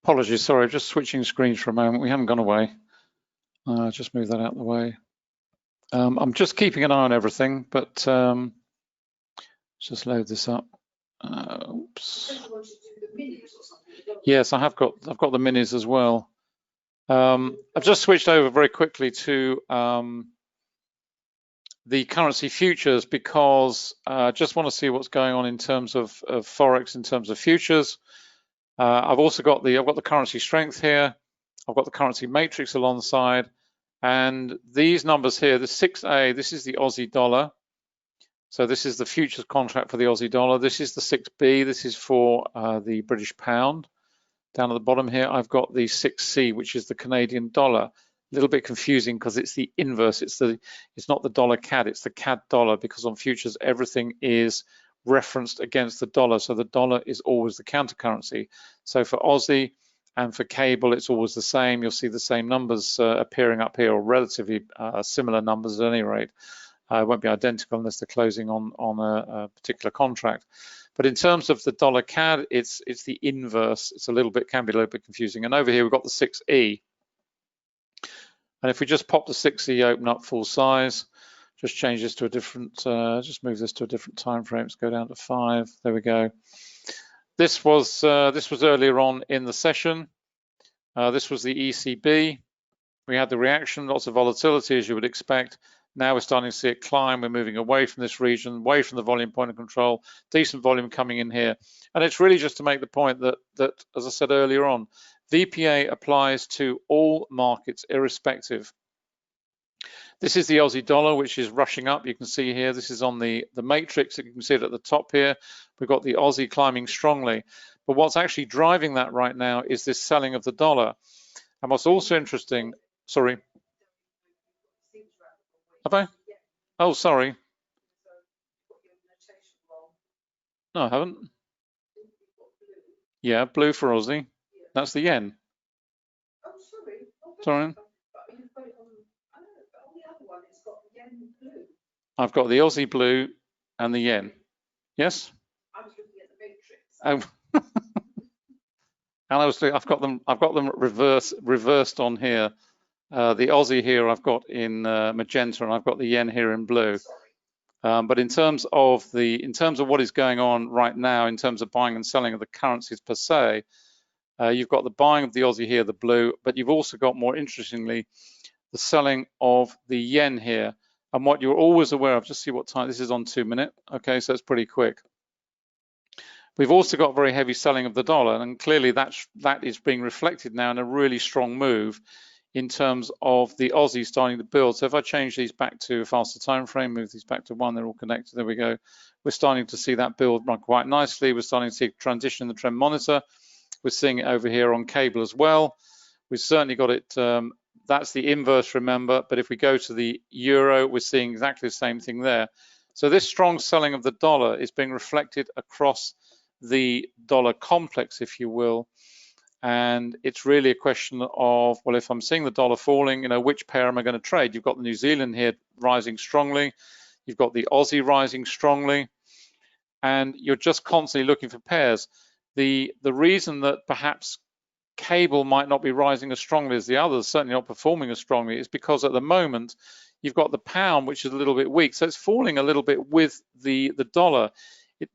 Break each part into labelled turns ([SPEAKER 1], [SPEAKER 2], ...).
[SPEAKER 1] Apologies, sorry, just switching screens for a moment. We haven't gone away. Just move that out of the way. I'm just keeping an eye on everything, but just load this up. Oops. Yes, I've got the minis as well. I've just switched over very quickly to the currency futures because I just want to see what's going on in terms of Forex, in terms of futures. I've also got the currency strength here. I've got the currency matrix alongside, and these numbers here, the 6A, this is the Aussie dollar. So this is the futures contract for the Aussie dollar. This is the 6B, this is for the British pound. Down at the bottom here, I've got the 6C, which is the Canadian dollar. A little bit confusing because it's the inverse. It's not the dollar CAD, it's the CAD dollar, because on futures everything is referenced against the dollar. So the dollar is always the counter currency. So for Aussie and for cable, it's always the same. You'll see the same numbers appearing up here, or relatively similar numbers at any rate. It won't be identical unless they're closing on a particular contract. But in terms of the dollar CAD, it's the inverse. It's can be a little bit confusing. And over here we've got the 6E. And if we just pop the 6E open up full size, just change this to a different, just move this to a different time frame. Let's go down to 5. There we go. This was earlier on in the session. This was the ECB. We had the reaction, lots of volatility as you would expect. Now we're starting to see it climb. We're moving away from this region, away from the volume point of control. Decent volume coming in here, and it's really just to make the point that as I said earlier on, VPA applies to all markets irrespective. This is the Aussie dollar, which is rushing up. You can see here, this is on the matrix. You can see it at the top here. We've got the Aussie climbing strongly. But what's actually driving that right now is this selling of the dollar. And what's also interesting, sorry. Have I? Oh, sorry. No, I haven't. Yeah, blue for Aussie. That's the yen. Sorry. I've got the Aussie blue and the yen. Yes? I was looking at the matrix. And I've got them reversed on here. The Aussie here I've got in magenta, and I've got the yen here in blue. But in terms of what is going on right now, in terms of buying and selling of the currencies per se, you've got the buying of the Aussie here, the blue, but you've also got, more interestingly, the selling of the yen here. And what you're always aware of, just see what time, this is on 2 minute. Okay, so it's pretty quick. We've also got very heavy selling of the dollar, and clearly that is being reflected now in a really strong move in terms of the Aussie starting to build. So if I change these back to a faster time frame, move these back to 1, they're all connected, there we go. We're starting to see that build run quite nicely. We're starting to see transition in the trend monitor. We're seeing it over here on cable as well. We've certainly got it, that's the inverse, remember, but if we go to the euro, we're seeing exactly the same thing there. So this strong selling of the dollar is being reflected across the dollar complex, if you will. And it's really a question of, well, if I'm seeing the dollar falling, which pair am I going to trade? You've got the New Zealand here rising strongly. You've got the Aussie rising strongly. And you're just constantly looking for pairs. The reason that perhaps cable might not be rising as strongly as the others, certainly not performing as strongly, is because at the moment you've got the pound, which is a little bit weak. So it's falling a little bit with the dollar.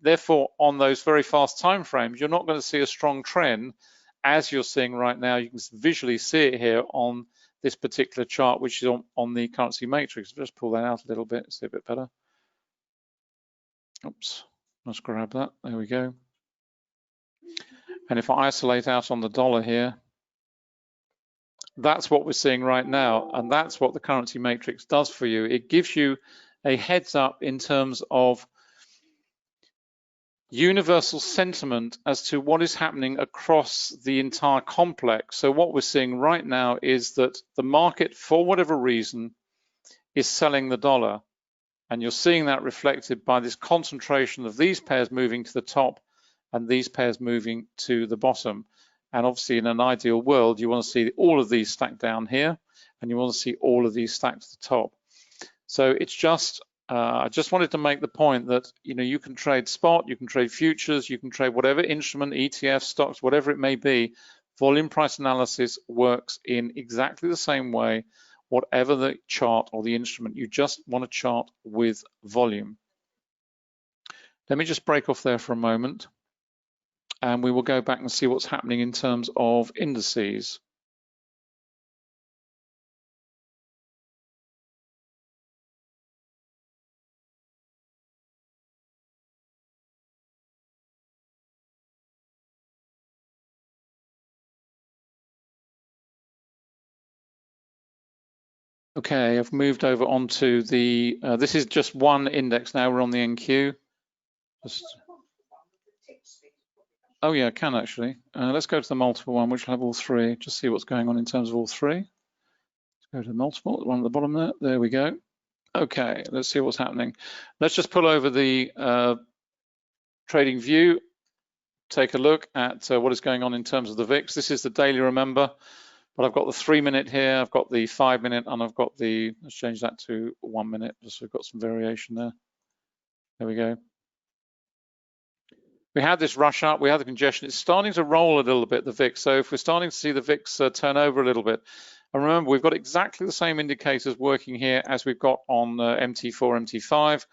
[SPEAKER 1] Therefore, on those very fast time frames, you're not going to see a strong trend as you're seeing right now. You can visually see it here on this particular chart, which is on the currency matrix. Just pull that out a little bit, see a bit better. Oops, let's grab that. There we go. And if I isolate out on the dollar here, that's what we're seeing right now. And that's what the currency matrix does for you. It gives you a heads up in terms of universal sentiment as to what is happening across the entire complex. So what we're seeing right now is that the market, for whatever reason, is selling the dollar. And you're seeing that reflected by this concentration of these pairs moving to the top and these pairs moving to the bottom. And obviously in an ideal world, you want to see all of these stacked down here, and you want to see all of these stacked to the top. So it's just, I just wanted to make the point that, you can trade spot, you can trade futures, you can trade whatever instrument, ETF, stocks, whatever it may be, Volume price analysis works in exactly the same way, whatever the chart or the instrument. You just want to chart with volume. Let me just break off there for a moment, and we will go back and see what's happening in terms of indices. Okay, I've moved over onto the, this is just one index now, we're on the NQ. Oh yeah, I can actually. Let's go to the multiple one, which will have all three, just see what's going on in terms of all three. Let's go to the multiple, the one at the bottom there, there we go. Okay, let's see what's happening. Let's just pull over the TradingView, take a look at what is going on in terms of the VIX. This is the daily, remember, but I've got the 3 minute here, I've got the 5 minute, and I've got the, let's change that to 1 minute, just so we've got some variation there. There we go. We had this rush up, we had the congestion. It's starting to roll a little bit, the VIX. So if we're starting to see the VIX turn over a little bit, and remember, we've got exactly the same indicators working here as we've got on MT4, MT5.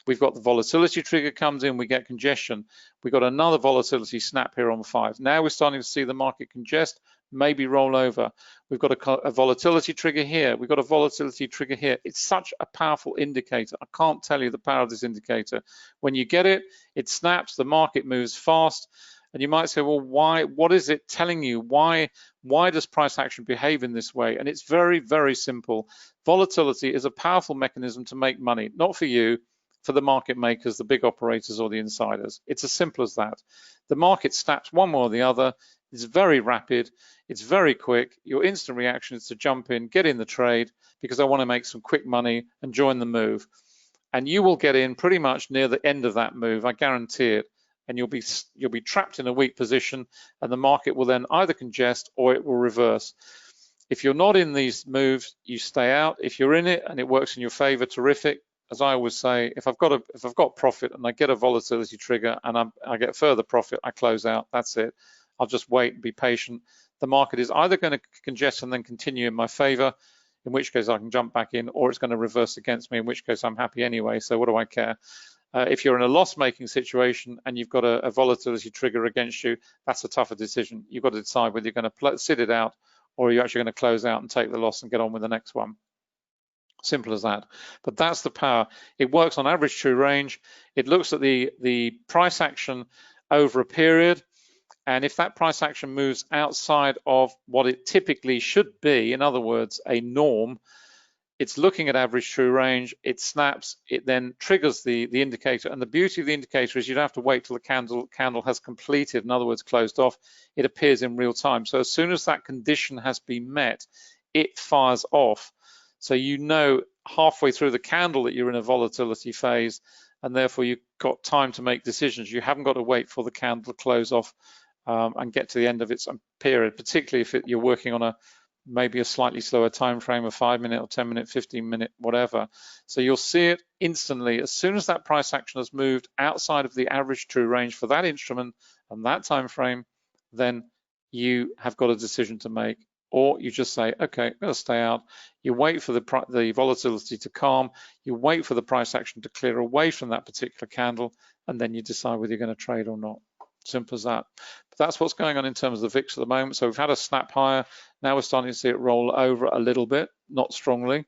[SPEAKER 1] We've got the volatility trigger comes in, we get congestion. We've got another volatility snap here on 5. Now we're starting to see the market congest, maybe roll over. We've got a volatility trigger here. We've got a volatility trigger here. It's such a powerful indicator. I can't tell you the power of this indicator. When you get it, it snaps, the market moves fast. And you might say, well, why? What is it telling you? Why does price action behave in this way? And it's very, very simple. Volatility is a powerful mechanism to make money, not for you, for the market makers, the big operators or the insiders. It's as simple as that. The market snaps one way or the other. It's very rapid. It's very quick. Your instant reaction is to jump in, get in the trade because I want to make some quick money and join the move. And you will get in pretty much near the end of that move. I guarantee it. And you'll be trapped in a weak position, and the market will then either congest or it will reverse. If you're not in these moves, you stay out. If you're in it and it works in your favor, terrific. As I always say, if I've got profit and I get a volatility trigger and I get further profit, I close out. That's it. I'll just wait and be patient. The market is either going to congest and then continue in my favor, in which case I can jump back in, or it's going to reverse against me, in which case I'm happy anyway. So what do I care? If you're in a loss-making situation and you've got a volatility trigger against you, that's a tougher decision. You've got to decide whether you're going to sit it out or you're actually going to close out and take the loss and get on with the next one. Simple as that. But that's the power. It works on average true range. It looks at the price action over a period. And if that price action moves outside of what it typically should be, in other words, a norm, it's looking at average true range, it snaps, it then triggers the indicator. And the beauty of the indicator is you don't have to wait till the candle has completed, in other words, closed off. It appears in real time. So as soon as that condition has been met, it fires off. So you know halfway through the candle that you're in a volatility phase, and therefore you've got time to make decisions. You haven't got to wait for the candle to close off and get to the end of its period, particularly if you're working on maybe a slightly slower time frame, a 5 minute or 10 minute, 15 minute, whatever. So you'll see it instantly. As soon as that price action has moved outside of the average true range for that instrument and that time frame, then you have got a decision to make. Or you just say, okay, I'm going to stay out. You wait for the volatility to calm. You wait for the price action to clear away from that particular candle, and then you decide whether you're going to trade or not. Simple as that. But that's what's going on in terms of the VIX at the moment. So we've had a snap higher. Now we're starting to see it roll over a little bit, not strongly.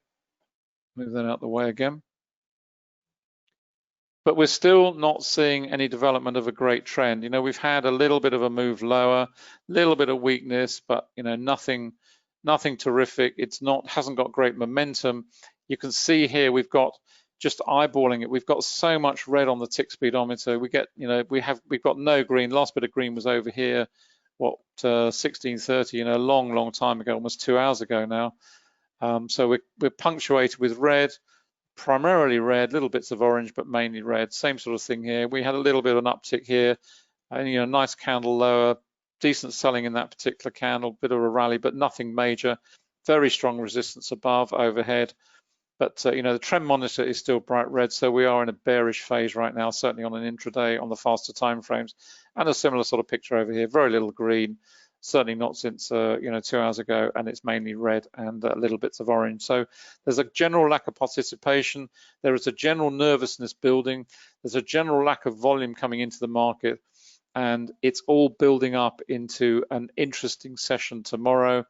[SPEAKER 1] Move that out the way again. But we're still not seeing any development of a great trend. You know, we've had a little bit of a move lower, a little bit of weakness, but you know, nothing terrific. Hasn't got great momentum. You can see here we've got, just eyeballing it, we've got so much red on the tick speedometer. We get, you know, we've got no green. Last bit of green was over here, 16:30, you know, a long time ago, almost 2 hours ago now. So we're punctuated with red, primarily red, little bits of orange, but mainly red. Same sort of thing here. We had a little bit of an uptick here, and you know, nice candle lower, decent selling in that particular candle, bit of a rally, but nothing major. Very strong resistance above, overhead. But you know, the trend monitor is still bright red, so we are in a bearish phase right now, certainly on an intraday on the faster time frames. And a similar sort of picture over here, very little green, certainly not since 2 hours ago, and it's mainly red and little bits of orange. So there's a general lack of participation. There is a general nervousness building. There's a general lack of volume coming into the market, and it's all building up into an interesting session tomorrow.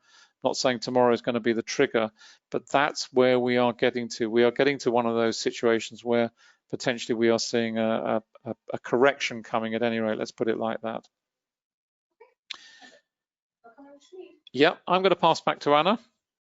[SPEAKER 1] Not saying tomorrow is going to be the trigger, but that's where we are getting to. We are getting to one of those situations where potentially we are seeing a correction coming at any rate. Let's put it like that. Yeah, I'm going to pass back to Anna.